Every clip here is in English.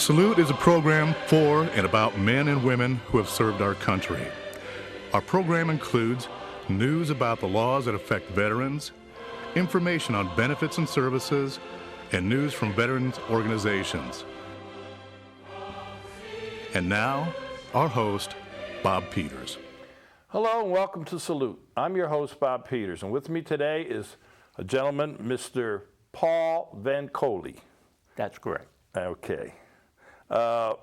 Salute is a program for and about men and women who have served our country. Our program includes news about the laws that affect veterans, information on benefits and services, and news from veterans organizations. And now, our host, Bob Peters. Hello and welcome to Salute. I'm your host, Bob Peters, and with me today is a gentleman, Mr. Paul Van Coley. That's correct. Okay. I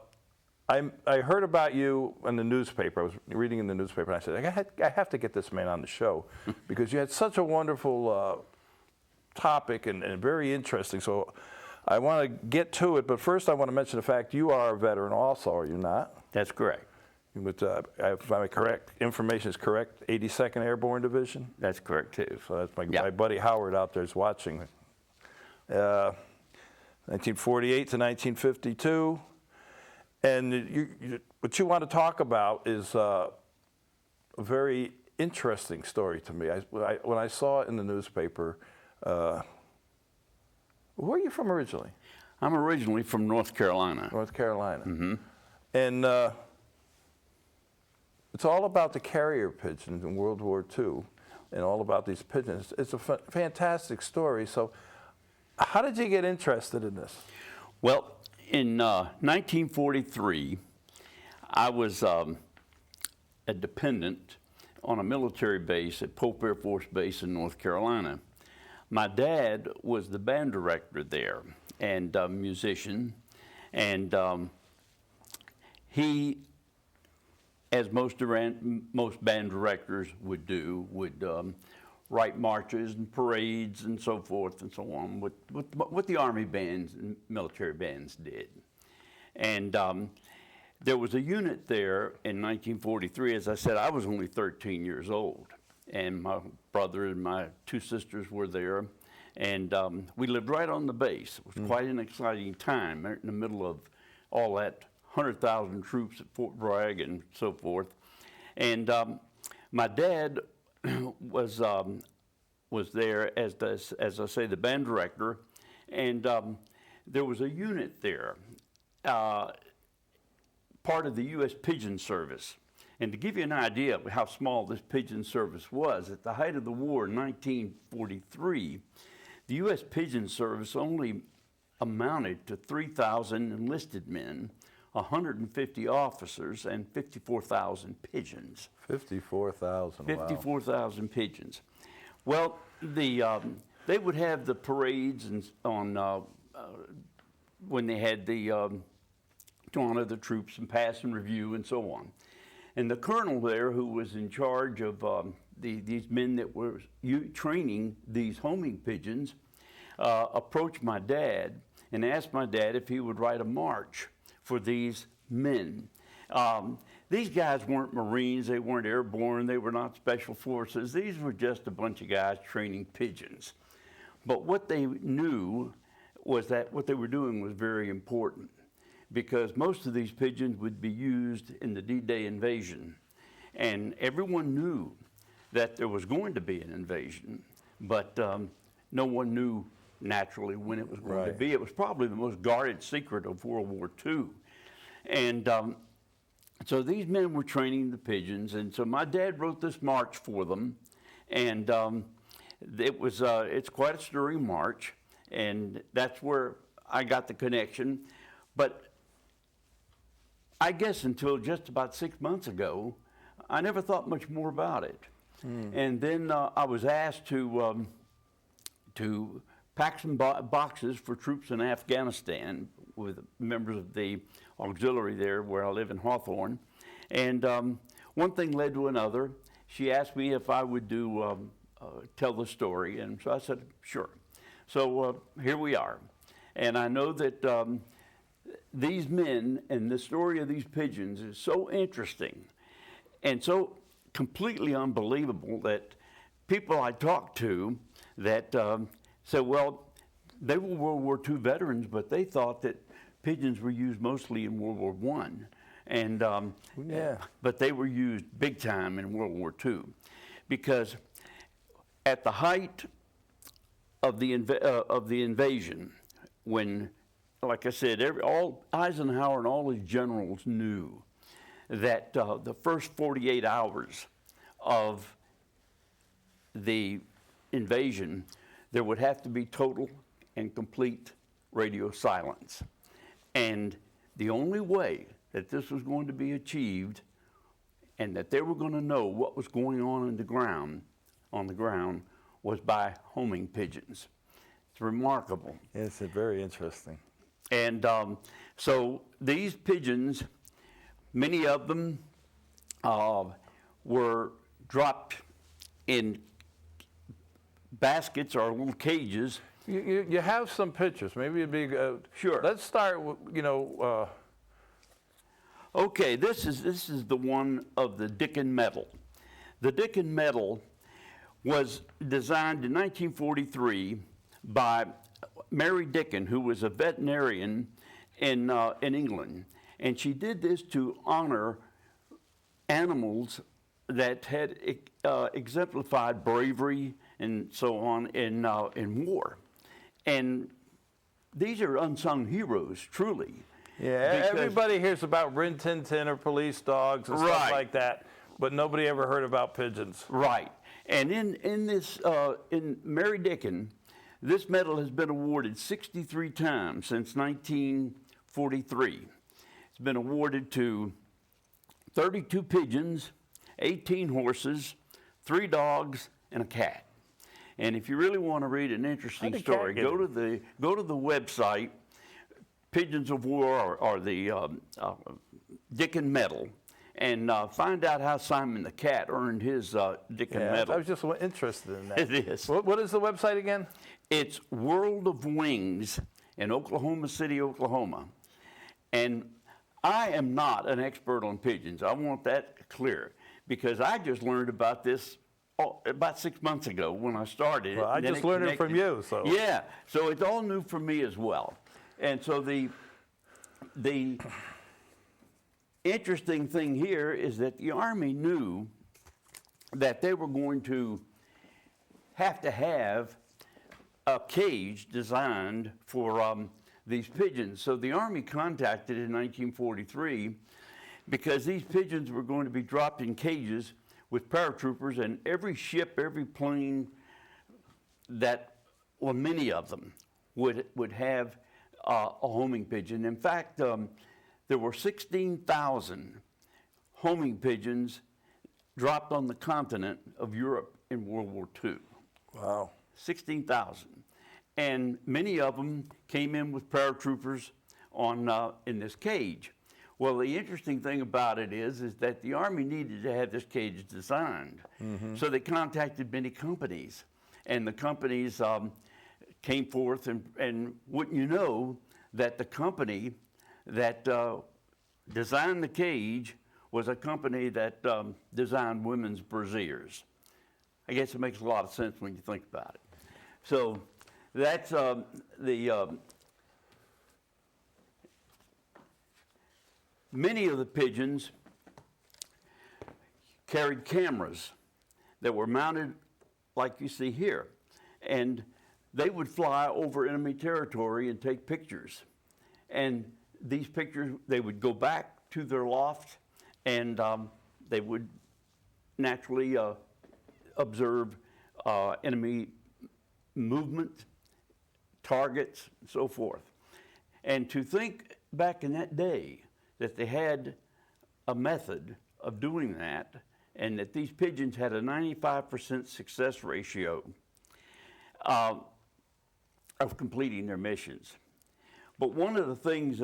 heard about you in the newspaper. I was reading in the newspaper, and I said, I have to get this man on the show because you had such a wonderful topic and if interesting. So I want to get to it, but first I want to mention the fact you are a veteran also, are you not? That's correct. With, if I'm correct, information is correct, 82nd Airborne Division? That's correct, too. So that's my buddy Howard out there is watching. 1948 to 1952. And what you want to talk about is a very interesting story to me. When I saw it in the newspaper, where are you from originally? I'm originally from North Carolina. North Carolina. Mm-hmm. And it's all about the carrier pigeons in World War II and all about these pigeons. It's a fantastic story. So how did you get interested in this? Well, in 1943, I was a dependent on a military base at Pope Air Force Base in North Carolina. My dad was the band director there and a musician, and he, as most band directors would do, would write marches and parades and so forth and so on, what the Army bands and military bands did. And there was a unit there in 1943. As I said, I was only 13 years old, and my brother and my two sisters were there, and we lived right on the base. It was quite an exciting time in the middle of all that 100,000 troops at Fort Bragg and so forth. And my dad was there as I say, the band director, and there was a unit there, part of the U.S. Pigeon Service. And to give you an idea of how small this Pigeon Service was, at the height of the war in 1943, the U.S. Pigeon Service only amounted to 3,000 enlisted men, 150 officers, and 54,000 pigeons. 54,000, wow. 54,000 pigeons. Well, they would have the parades and when they had the to honor the troops and pass and review and so on. And the colonel there, who was in charge of these men that were training these homing pigeons, approached my dad and asked my dad if he would write a march for these men. These guys weren't Marines, they weren't airborne, they were not special forces. These were just a bunch of guys training pigeons. But what they knew was that what they were doing was very important, because most of these pigeons would be used in the D-Day invasion. And everyone knew that there was going to be an invasion, but no one knew naturally when it was going to be. It was probably the most guarded secret of World War II. And so these men were training the pigeons, and so my dad wrote this march for them, and it's quite a stirring march, and that's where I got the connection. But I guess until just about 6 months ago, I never thought much more about it. And then I was asked to pack some boxes for troops in Afghanistan with members of the auxiliary there where I live in Hawthorne. And one thing led to another. She asked me if I would tell the story, and so I said, sure. So here we are. And I know that these men and the story of these pigeons is so interesting and so completely unbelievable that people I talked to that said, well, they were World War II veterans, but they thought that pigeons were used mostly in World War I. And, but they were used big time in World War II, because at the height of the invasion, when like I said, all Eisenhower and all his generals knew that the first 48 hours of the invasion, there would have to be total and complete radio silence. And the only way that this was going to be achieved and that they were going to know what was going on on the ground, was by homing pigeons. It's remarkable. It's very interesting. And so these pigeons, many of them were dropped in baskets or little cages. You have some pictures. Maybe it'd be Sure. Let's start with Okay, this is the one of the Dicken Metal. The Dicken Metal was designed in 1943 by Mary Dicken, who was a veterinarian in England, and she did this to honor animals that had exemplified bravery and so on in war. And these are unsung heroes, truly. Yeah, everybody hears about Rin Tin Tin or police dogs and stuff Right. like that, but nobody ever heard about pigeons. Right. And in Mary Dicken, this medal has been awarded 63 times since 1943. It's been awarded to 32 pigeons, 18 horses, 3 dogs, and a cat. And if you really want to read an interesting story, go to the website, Pigeons of War or the Dicken Medal, and find out how Simon the cat earned his Dicken Medal. I was just interested in that. It is. What is the website again? It's World of Wings in Oklahoma City, Oklahoma. And I am not an expert on pigeons. I want that clear, because I just learned about this about 6 months ago when I started. Well, I just learned it from you. So yeah, so it's all new for me as well. And so the interesting thing here is that the Army knew that they were going to have a cage designed for these pigeons. So the Army contacted in 1943 because these pigeons were going to be dropped in cages with paratroopers, and every ship, every plane many of them would have a homing pigeon. In fact, there were 16,000 homing pigeons dropped on the continent of Europe in World War II. wow. 16,000. And many of them came in with paratroopers in this cage. Well, the interesting thing about it is that the Army needed to have this cage designed. Mm-hmm. So they contacted many companies, and the companies came forth, and wouldn't you know that the company that designed the cage was a company that designed women's brassieres. I guess it makes a lot of sense when you think about it. So that's many of the pigeons carried cameras that were mounted like you see here, and they would fly over enemy territory and take pictures. And these pictures, they would go back to their loft, and they would naturally observe enemy movement, targets, and so forth. And to think back in that day that they had a method of doing that, and that these pigeons had a 95% success ratio of completing their missions. But one of the things,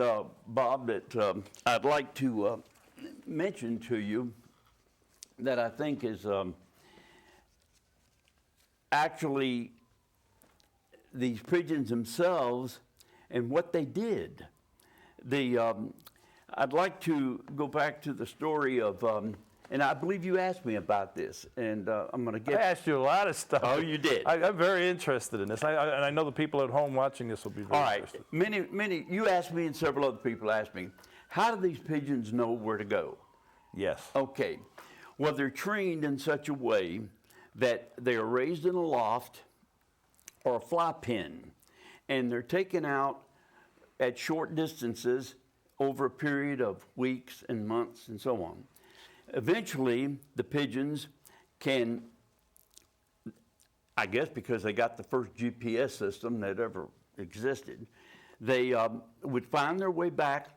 Bob, that I'd like to mention to you that I think is actually these pigeons themselves and what they did. I'd like to go back to the story of, and I believe you asked me about this, and I'm going to get... I asked you a lot of stuff. Oh, you did? I'm very interested in this, and I know the people at home watching this will be very interested. All right. Many, you asked me and several other people asked me, how do these pigeons know where to go? Yes. Okay. Well, they're trained in such a way that they are raised in a loft or a fly pen, and they're taken out at short distances over a period of weeks and months and so on. Eventually, the pigeons can, I guess because they got the first GPS system that ever existed, they would find their way back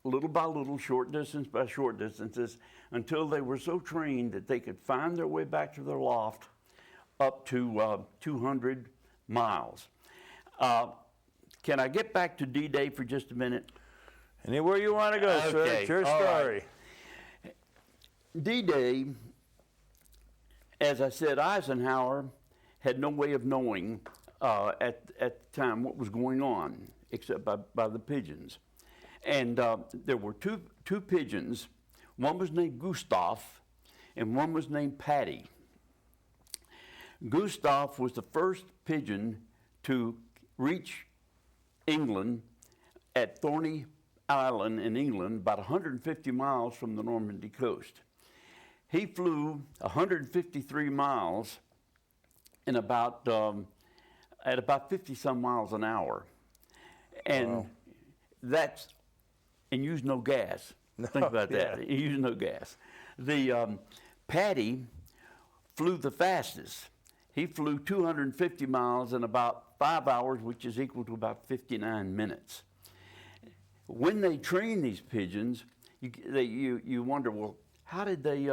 little by little, short distance by short distances, until they were so trained that they could find their way back to their loft up to 200 miles. Can I get back to D-Day for just a minute? Anywhere you want to go, sir. Okay, It's your all story. right. D-Day, as I said, Eisenhower had no way of knowing at the time what was going on, except by the pigeons. And there were two pigeons. One was named Gustav, and one was named Patty. Gustav was the first pigeon to reach England at Thorney Island in England, about 150 miles from the Normandy coast. He flew 153 miles in about at about 50 some miles an hour, and and used no gas. Think about that. He used no gas. The Patty flew the fastest. He flew 250 miles in about 5 hours, which is equal to about 59 minutes. When they train these pigeons, you wonder, well, how did they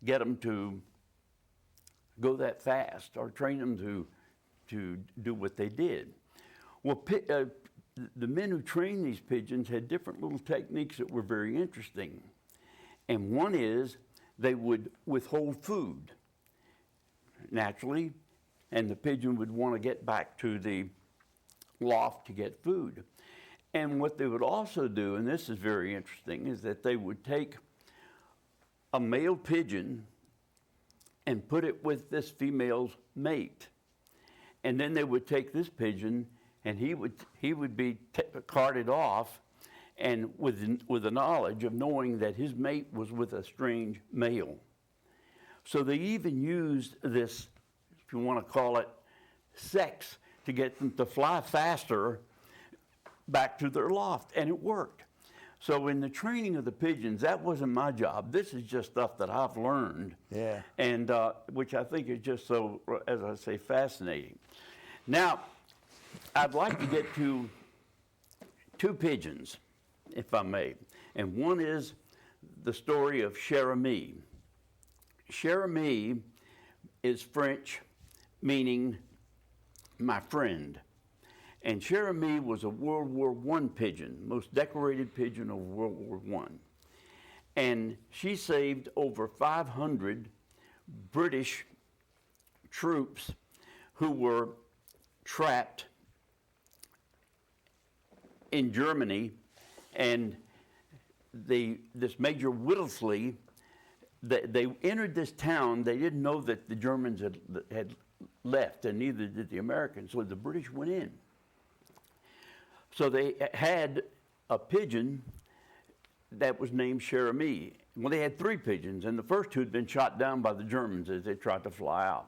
get them to go that fast, or train them to do what they did? Well, the men who trained these pigeons had different little techniques that were very interesting. And one is they would withhold food, naturally, and the pigeon would want to get back to the loft to get food. And what they would also do, and this is very interesting, is that they would take a male pigeon and put it with this female's mate. And then they would take this pigeon and he would be carted off, and with the knowledge of knowing that his mate was with a strange male. So they even used this, if you want to call it, sex, to get them to fly faster back to their loft, and it worked. So in the training of the pigeons, that wasn't my job. This is just stuff that I've learned, and which I think is just so, as I say, fascinating. Now, I'd like to get to two pigeons, if I may, and one is the story of Cheremy. Sharamie is French, meaning my friend. And Cheremy was a World War I pigeon, most decorated pigeon of World War I. And she saved over 500 British troops who were trapped in Germany. And this Major Whittlesey, they entered this town. They didn't know that the Germans had left, and neither did the Americans, so the British went in. So they had a pigeon that was named Sharamie. Well, they had three pigeons, and the first two had been shot down by the Germans as they tried to fly out,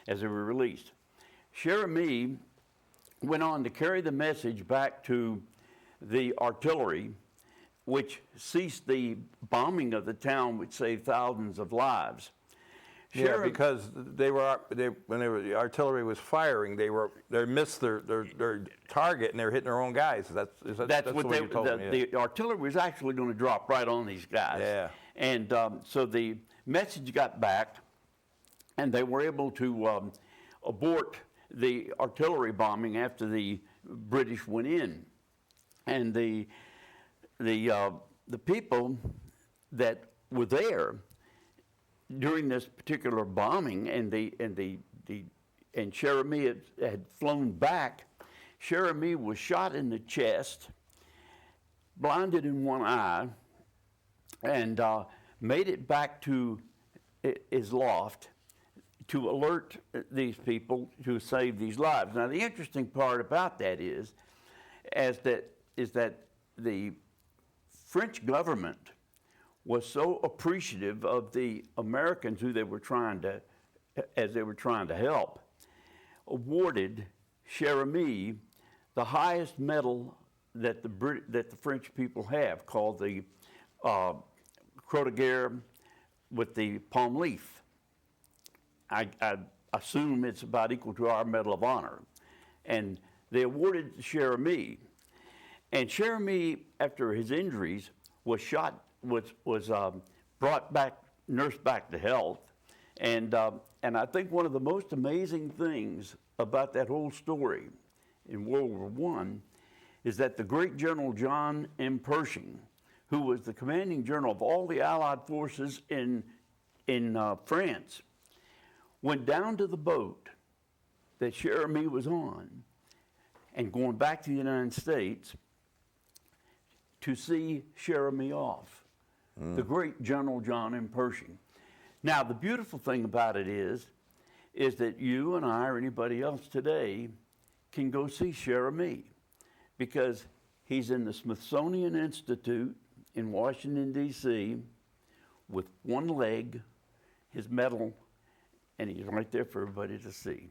as they were released. Sharamie went on to carry the message back to the artillery, which ceased the bombing of the town, which saved thousands of lives. Yeah, because when the artillery was firing, they missed their target, and they were hitting their own guys. That's what you told me. The artillery was actually going to drop right on these guys. Yeah. And so the message got back, and they were able to abort the artillery bombing after the British went in. And the people that were there during this particular bombing, and Cheremy had flown back. Cheremy was shot in the chest, blinded in one eye, and made it back to his loft to alert these people to save these lives. Now, the interesting part about that is that the French government was so appreciative of the Americans who they were trying to help, awarded Cheremy the highest medal that the French people have, called the croix de guerre with the palm leaf. I assume it's about equal to our Medal of Honor. And they awarded to Sharamie. And Sharamie, after his injuries, was shot, was brought back, nursed back to health. And I think one of the most amazing things about that whole story in World War I is that the great General John M. Pershing, who was the commanding general of all the Allied forces in France, went down to the boat that Sharamie was on and going back to the United States to see Sharamie off, the great General John M. Pershing. Now, the beautiful thing about it is that you and I or anybody else today can go see Sharamie because he's in the Smithsonian Institute in Washington, D.C. with one leg, his medal, and he's right there for everybody to see.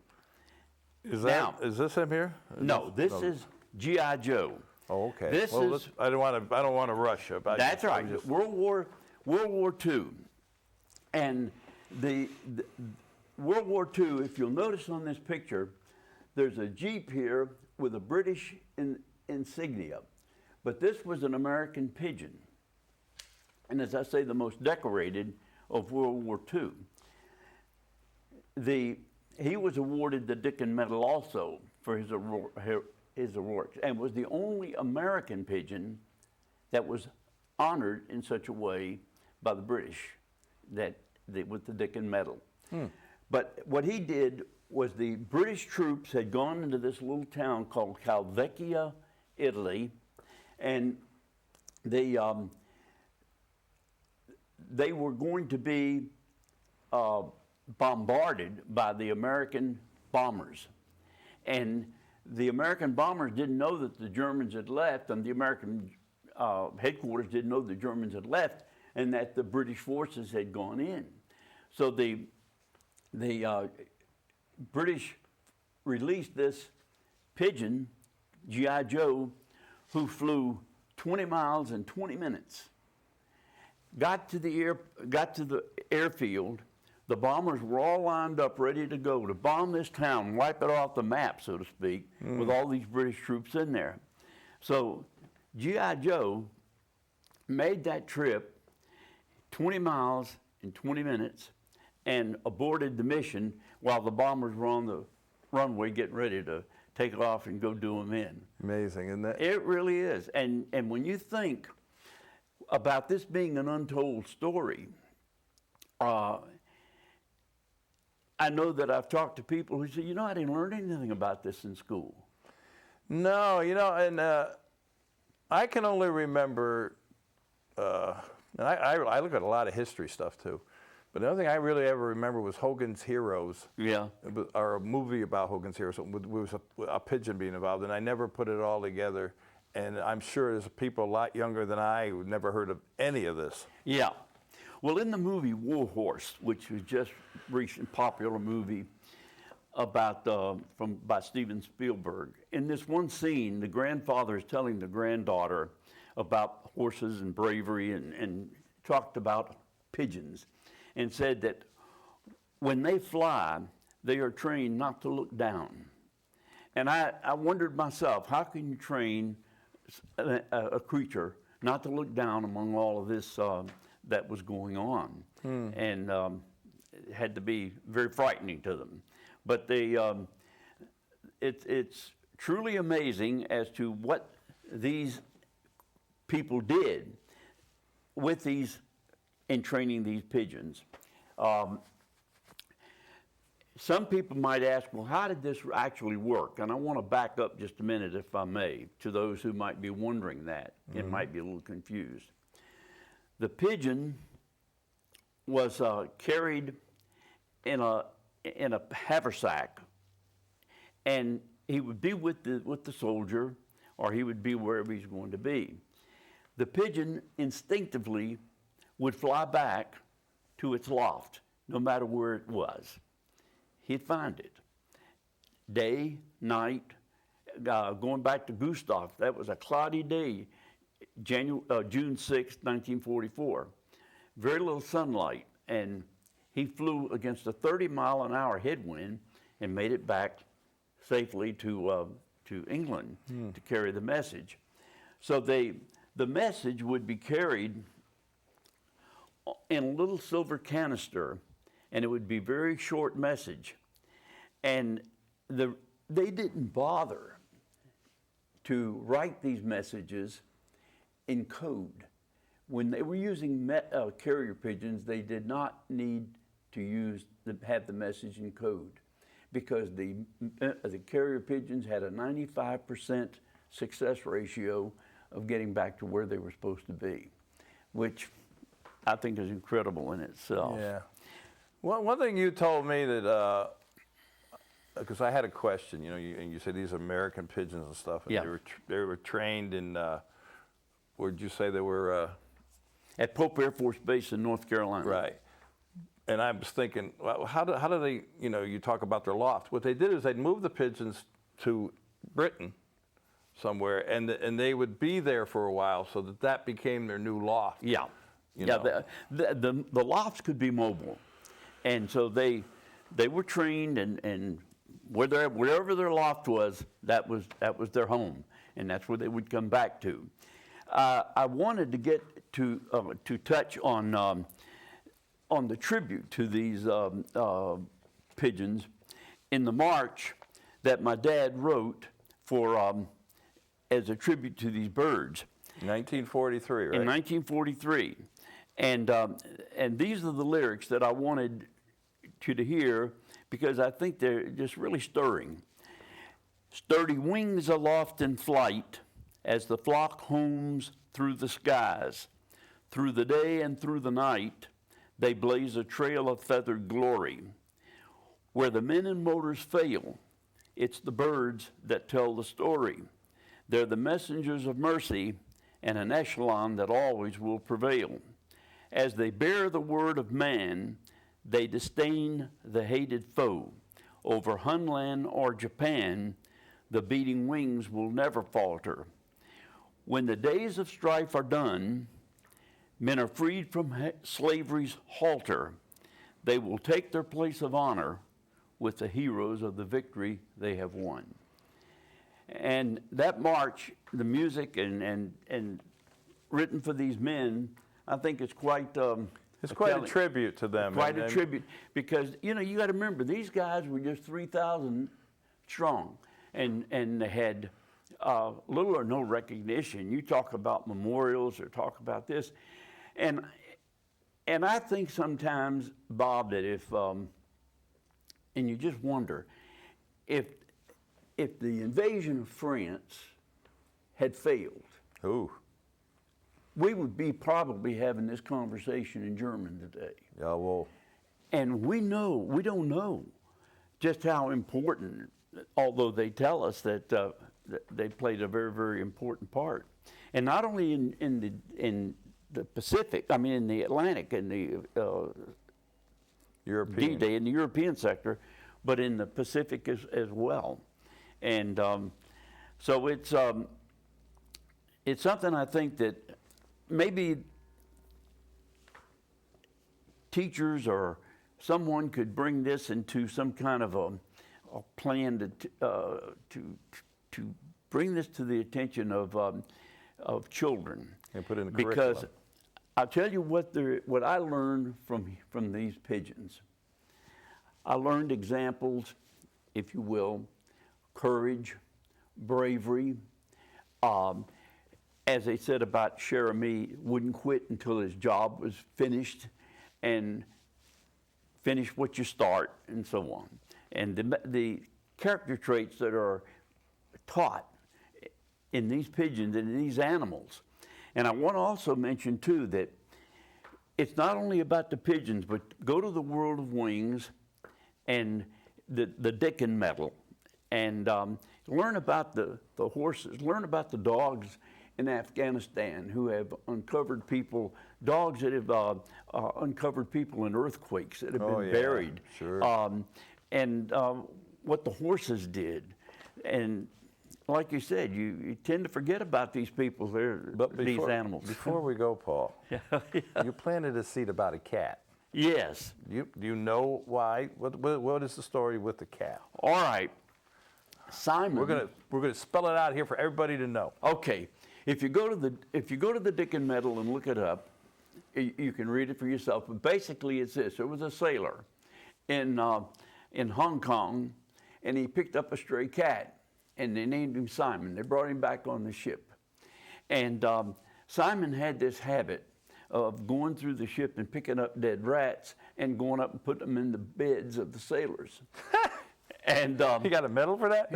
Is this him here? No, this is G.I. Joe. Oh, okay. This is. I don't want to rush you. That's right. World War II, and the World War II. If you'll notice on this picture, there's a Jeep here with a British insignia, but this was an American Pigeon, and as I say, the most decorated of World War II. He was awarded the Dicken Metal also for his awards, and was the only American pigeon that was honored in such a way by the British with the Dicken Metal. But what he did was the British troops had gone into this little town called Calvecchia, Italy, and they were going to be bombarded by the American bombers. And the American bombers didn't know that the Germans had left, and the American headquarters didn't know the Germans had left, and that the British forces had gone in. So the British released this pigeon, G.I. Joe, who flew 20 miles in 20 minutes. Got to the airfield. The bombers were all lined up, ready to go to bomb this town, wipe it off the map, so to speak, with all these British troops in there. So G.I. Joe made that trip 20 miles in 20 minutes and aborted the mission while the bombers were on the runway getting ready to take off and go do them in. Amazing, isn't that? It really is. And when you think about this being an untold story, I know that I've talked to people who say, I didn't learn anything about this in school. No, and I can only remember, and I look at a lot of history stuff too, but the only thing I really ever remember was Hogan's Heroes. Yeah. Or a movie about Hogan's Heroes with a pigeon being involved, and I never put it all together. And I'm sure there's people a lot younger than I who've never heard of any of this. Yeah. Well, in the movie War Horse, which was just a recent popular movie by Steven Spielberg, in this one scene, the grandfather is telling the granddaughter about horses and bravery and talked about pigeons and said that when they fly, they are trained not to look down. And I wondered myself, how can you train a creature not to look down among all of this that was going on? And it had to be very frightening to them. But it's truly amazing as to what these people did with these in training these pigeons. Some people might ask, well, how did this actually work? And I want to back up just a minute, if I may, to those who might be wondering that and might be a little confused. The pigeon was carried in a haversack, and he would be with the soldier, or he would be wherever he's going to be. The pigeon instinctively would fly back to its loft, no matter where it was. He'd find it. Day, night, going back to Gustav, that was a cloudy day, June 6, 1944. Very little sunlight, and he flew against a 30-mile-an-hour headwind and made it back safely to England to carry the message. So the message would be carried in a little silver canister, and it would be a very short message. And they didn't bother to write these messages in code. When they were using carrier pigeons, they did not need to have the message in code, because the carrier pigeons had a 95% success ratio of getting back to where they were supposed to be, which I think is incredible in itself. Yeah. Well, one thing you told me that, because I had a question, and you said these are American pigeons and stuff, and Yeah. they were trained in, where'd you say they were? At Pope Air Force Base in North Carolina. Right. And I was thinking, well, how do they, you talk about their loft. What they did is they'd move the pigeons to Britain somewhere, and they would be there for a while, so that became their new loft. Yeah. The lofts could be mobile. And so they were trained, and wherever their loft was, that was their home, and that's where they would come back to. I wanted to get to touch on the tribute to these pigeons in the march that my dad wrote for as a tribute to these birds. 1943, right? In 1943, and these are the lyrics that I wanted you to hear, because I think they're just really stirring. Sturdy wings aloft in flight, as the flock homes through the skies, through the day and through the night, they blaze a trail of feathered glory. Where the men and motors fail, it's the birds that tell the story. They're the messengers of mercy and an echelon that always will prevail. As they bear the word of man, they disdain the hated foe. Over Hunland or Japan, the beating wings will never falter. When the days of strife are done, men are freed from slavery's halter. They will take their place of honor with the heroes of the victory they have won. And that march, the music and written for these men, I think it's quite it's quite a tribute to them. Quite a tribute, because you got to remember, these guys were just 3,000 strong, and they had little or no recognition. You talk about memorials or talk about this, and I think sometimes, Bob, that if and you just wonder if the invasion of France had failed, we would be probably having this conversation in German today. Yeah, well. And we don't know just how important, although they tell us that they played a very, very important part. And not only in the Pacific, I mean in the Atlantic and the European. D-Day in the European sector, but in the Pacific as well. And so it's something I think that maybe teachers or someone could bring this into some kind of a plan to bring this to the attention of children. And put in the because curriculum. I'll tell you what I learned from these pigeons. I learned examples, if you will, courage, bravery. As they said about Sharamie, wouldn't quit until his job was finished, and finish what you start, and so on. And the character traits that are taught in these pigeons and in these animals. And I want to also mention, too, that it's not only about the pigeons, but go to the world of wings and the Dicken Metal, and learn about the horses, learn about the dogs in Afghanistan who have uncovered people, dogs that have uncovered people in earthquakes that have been buried. Sure. And what the horses did. And like you said, you tend to forget about these people, these animals. Before we go, Paul, you planted a seed about a cat. Yes. Do you know why? What is the story with the cat? All right. Simon. We're gonna spell it out here for everybody to know. Okay. If you go to the Dicken Metal and look it up, you can read it for yourself. But basically, it's this: there was a sailor in Hong Kong, and he picked up a stray cat, and they named him Simon. They brought him back on the ship, and Simon had this habit of going through the ship and picking up dead rats and going up and putting them in the beds of the sailors. And he got a medal for that?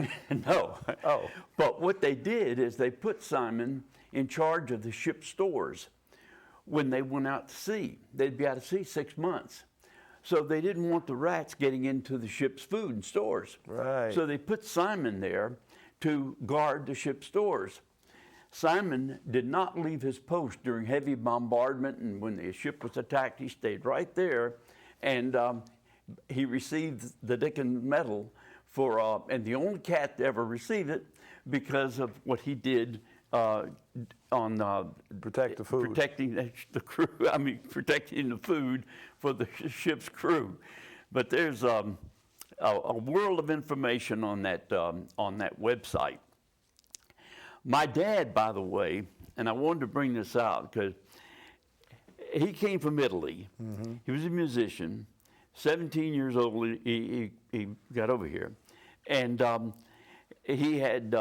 No. Oh. But what they did is they put Simon in charge of the ship's stores when they went out to sea. They'd be out to sea 6 months. So they didn't want the rats getting into the ship's food and stores. Right. So they put Simon there to guard the ship's stores. Simon did not leave his post during heavy bombardment, and when the ship was attacked, he stayed right there, and he received the Dicken Medal for, and the only cat to ever receive it because of what he did on Protect the food. protecting the crew. I mean, protecting the food for the ship's crew. But there's a world of information on that website. My dad, by the way, and I wanted to bring this out because he came from Italy. Mm-hmm. He was a musician. 17 years old, he got over here, and he had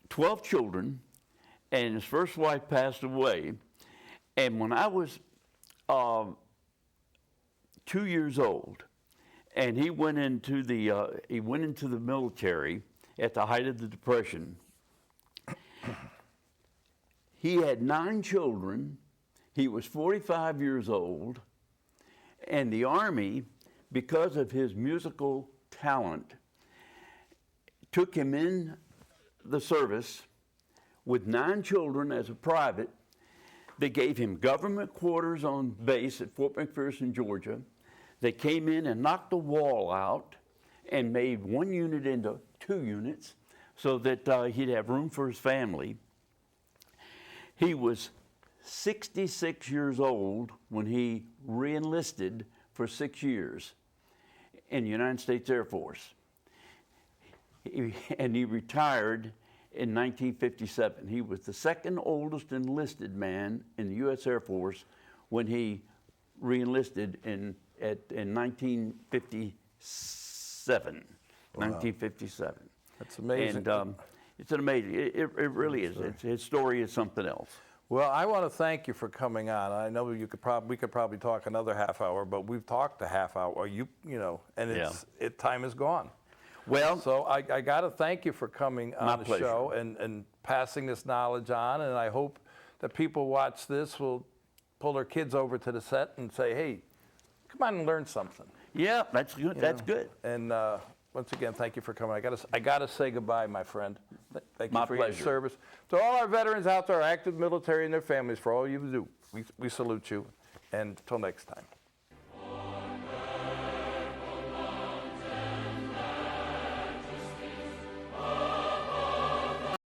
12 children, and his first wife passed away. And when I was 2 years old, and he went into the military at the height of the Depression. He had 9 children. He was 45 years old. And the Army, because of his musical talent, took him in the service with 9 children as a private. They gave him government quarters on base at Fort McPherson, Georgia. They came in and knocked the wall out and made 1 unit into 2 units so that he'd have room for his family. He was 66 years old when he re-enlisted for 6 years in the United States Air Force. And he retired in 1957. He was the second oldest enlisted man in the U.S. Air Force when he re-enlisted in 1957. Wow. 1957. That's amazing. And it's an amazing, it really is. His story is something else. Well, I want to thank you for coming on. I know we could probably talk another half hour, but we've talked a half hour. And time is gone. Well, so I got to thank you for coming on the pleasure. show and passing this knowledge on. And I hope that people watch this will pull their kids over to the set and say, "Hey, come on and learn something." Yeah, that's good. That's good. And once again, thank you for coming. I gotta say goodbye, my friend. Thank you for your service. To all our veterans out there, active military and their families, for all you do, we salute you. And until next time.